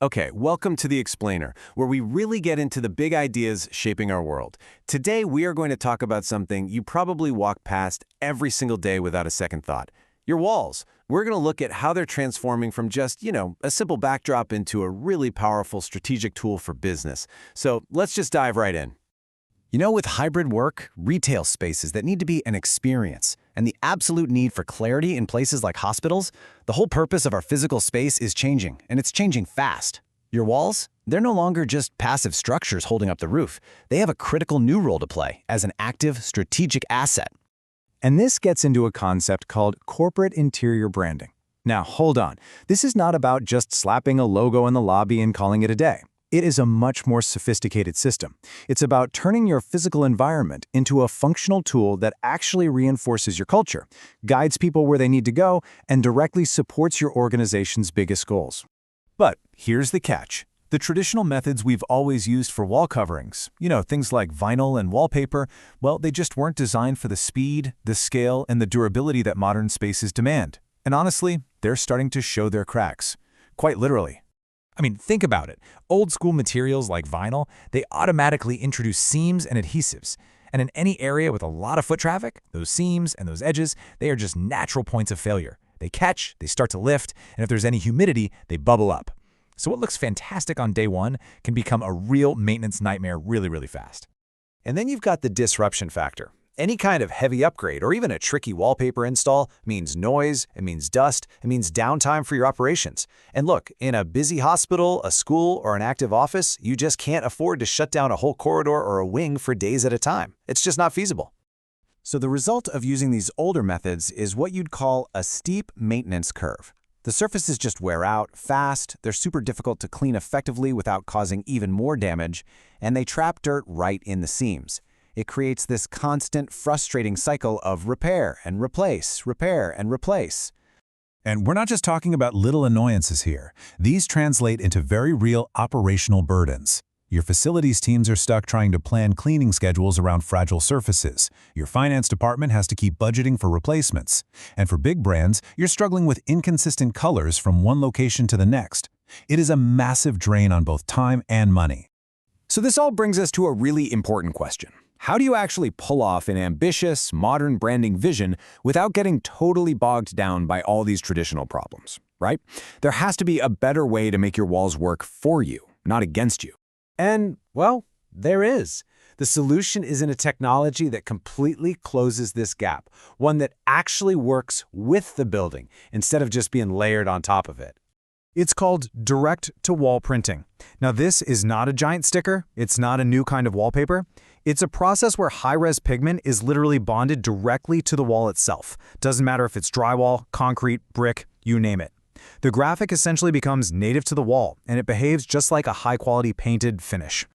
Okay, welcome to The Explainer, where we really get into the big ideas shaping our world. Today, we are going to talk about something you probably walk past every single day without a second thought. Your walls. We're going to look at how they're transforming from just, a simple backdrop into a really powerful strategic tool for business. So let's just dive right in. With hybrid work, retail spaces that need to be an experience, and the absolute need for clarity in places like hospitals, the whole purpose of our physical space is changing, and it's changing fast. Your walls? They're no longer just passive structures holding up the roof. They have a critical new role to play as an active, strategic asset. And this gets into a concept called corporate interior branding. Now, hold on. This is not about just slapping a logo in the lobby and calling it a day. It is a much more sophisticated system. It's about turning your physical environment into a functional tool that actually reinforces your culture, guides people where they need to go, and directly supports your organization's biggest goals. But here's the catch. The traditional methods we've always used for wall coverings, things like vinyl and wallpaper, well, they just weren't designed for the speed, the scale, and the durability that modern spaces demand. And honestly, they're starting to show their cracks. Quite literally. Think about it. Old school materials like vinyl, they automatically introduce seams and adhesives. And in any area with a lot of foot traffic, those seams and those edges, they are just natural points of failure. They catch, they start to lift, and if there's any humidity, they bubble up. So what looks fantastic on day one can become a real maintenance nightmare really, really fast. And then you've got the disruption factor. Any kind of heavy upgrade or even a tricky wallpaper install means noise, it means dust, it means downtime for your operations. And look, in a busy hospital, a school, or an active office, you just can't afford to shut down a whole corridor or a wing for days at a time. It's just not feasible. So the result of using these older methods is what you'd call a steep maintenance curve. The surfaces just wear out fast, they're super difficult to clean effectively without causing even more damage, and they trap dirt right in the seams. It creates this constant, frustrating cycle of repair and replace, repair and replace. And we're not just talking about little annoyances here. These translate into very real operational burdens. Your facilities teams are stuck trying to plan cleaning schedules around fragile surfaces. Your finance department has to keep budgeting for replacements. And for big brands, you're struggling with inconsistent colors from one location to the next. It is a massive drain on both time and money. So this all brings us to a really important question. How do you actually pull off an ambitious, modern branding vision without getting totally bogged down by all these traditional problems, right? There has to be a better way to make your walls work for you, not against you. And, well, there is. The solution is in a technology that completely closes this gap, one that actually works with the building instead of just being layered on top of it. It's called direct-to-wall printing. Now, this is not a giant sticker. It's not a new kind of wallpaper. It's a process where high-res pigment is literally bonded directly to the wall itself. Doesn't matter if it's drywall, concrete, brick, you name it. The graphic essentially becomes native to the wall, and it behaves just like a high-quality painted finish.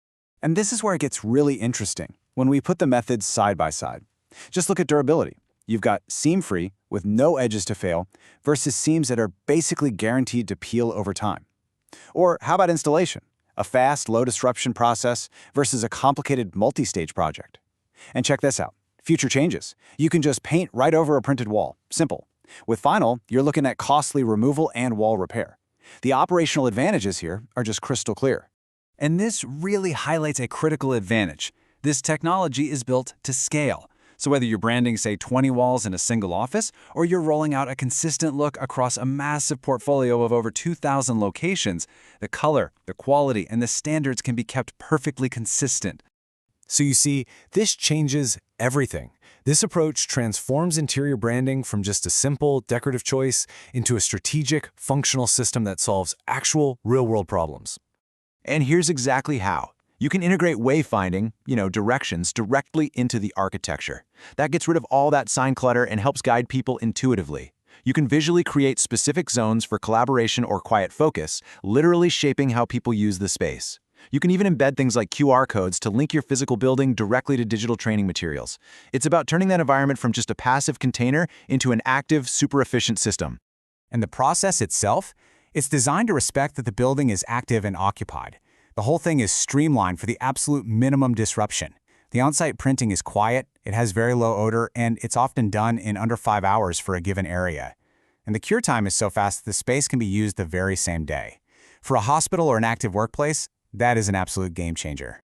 And this is where it gets really interesting, when we put the methods side by side. Just look at durability. You've got seam-free, with no edges to fail, versus seams that are basically guaranteed to peel over time. Or how about installation? A fast, low-disruption process versus a complicated multi-stage project. And check this out. Future changes. You can just paint right over a printed wall. Simple. With vinyl, you're looking at costly removal and wall repair. The operational advantages here are just crystal clear. And this really highlights a critical advantage. This technology is built to scale. So whether you're branding, say, 20 walls in a single office, or you're rolling out a consistent look across a massive portfolio of over 2,000 locations, the color, the quality, and the standards can be kept perfectly consistent. So you see, this changes everything. This approach transforms interior branding from just a simple, decorative choice into a strategic, functional system that solves actual, real-world problems. And here's exactly how. You can integrate wayfinding, directions, directly into the architecture. That gets rid of all that sign clutter and helps guide people intuitively. You can visually create specific zones for collaboration or quiet focus, literally shaping how people use the space. You can even embed things like QR codes to link your physical building directly to digital training materials. It's about turning that environment from just a passive container into an active, super efficient system. And the process itself? It's designed to respect that the building is active and occupied. The whole thing is streamlined for the absolute minimum disruption. The on-site printing is quiet, it has very low odor, and it's often done in under 5 hours for a given area. And the cure time is so fast that the space can be used the very same day. For a hospital or an active workplace, that is an absolute game changer.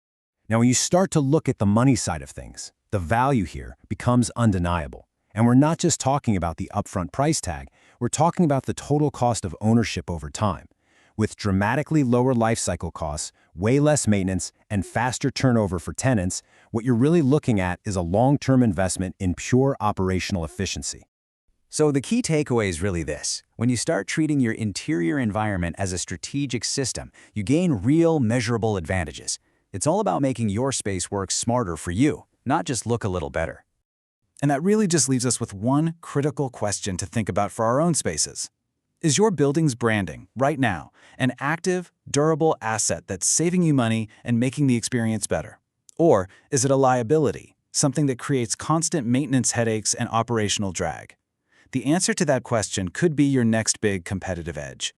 Now, when you start to look at the money side of things, the value here becomes undeniable. And we're not just talking about the upfront price tag, we're talking about the total cost of ownership over time. With dramatically lower life cycle costs, way less maintenance, and faster turnover for tenants, what you're really looking at is a long-term investment in pure operational efficiency. So the key takeaway is really this. When you start treating your interior environment as a strategic system, you gain real, measurable advantages. It's all about making your space work smarter for you, not just look a little better. And that really just leaves us with one critical question to think about for our own spaces. Is your building's branding, right now, an active, durable asset that's saving you money and making the experience better? Or is it a liability, something that creates constant maintenance headaches and operational drag? The answer to that question could be your next big competitive edge.